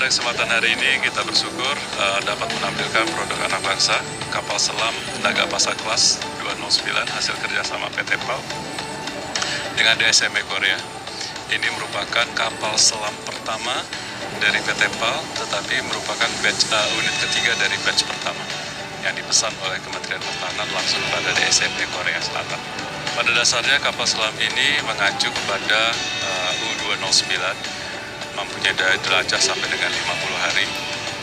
pada kesempatan hari ini kita bersyukur dapat menampilkan produk anak bangsa, kapal selam Nagapasa kelas 209 hasil kerjasama PT PAL dengan DSME Korea. Ini merupakan kapal selam pertama dari PT PAL, tetapi merupakan unit ketiga dari batch pertama yang dipesan oleh Kementerian Pertahanan langsung pada DSME Korea Selatan. Pada dasarnya kapal selam ini mengacu kepada U-209, mempunyai daya jelajah sampai dengan 50 hari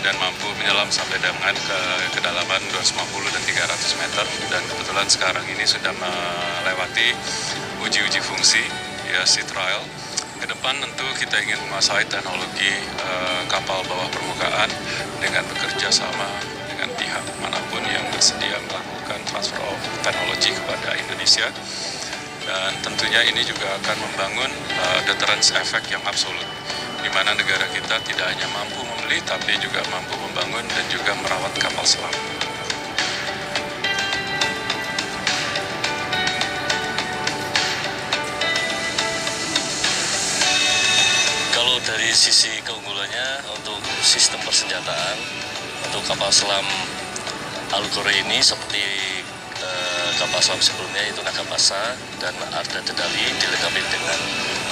dan mampu menyelam sampai dengan ke kedalaman 250 dan 300 meter, dan kebetulan sekarang ini sudah melewati uji fungsi, ya, sea trial. Ke depan tentu kita ingin menguasai teknologi kapal bawah permukaan dengan bekerja sama dengan pihak manapun yang bersedia melakukan transfer of teknologi kepada Indonesia. Dan tentunya ini juga akan membangun deterrence effect yang absolut, di mana negara kita tidak hanya mampu membeli, tapi juga mampu membangun dan juga merawat kapal selam. Kalau dari sisi keunggulannya untuk sistem persenjataan, untuk kapal selam Alukoro ini seperti kapal selam sebelumnya yaitu Nagapasa dan Arda Dedali dilengkapi dengan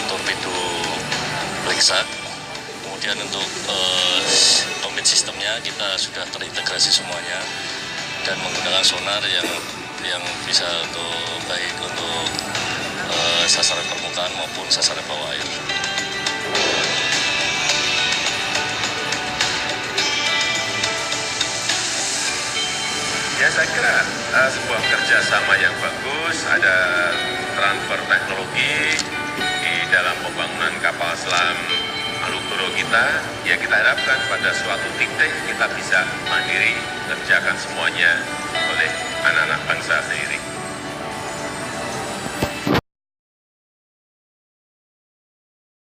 torpedo Black Shark. Kemudian untuk combat sistemnya kita sudah terintegrasi semuanya dan menggunakan sonar yang bisa untuk baik untuk sasaran permukaan maupun sasaran bawah air. Ya, saya kira sebuah kerjasama yang bagus, ada transfer teknologi di dalam pembangunan kapal selam Alukoro kita. Ya, kita harapkan pada suatu titik kita bisa mandiri, kerjakan semuanya oleh anak-anak bangsa sendiri.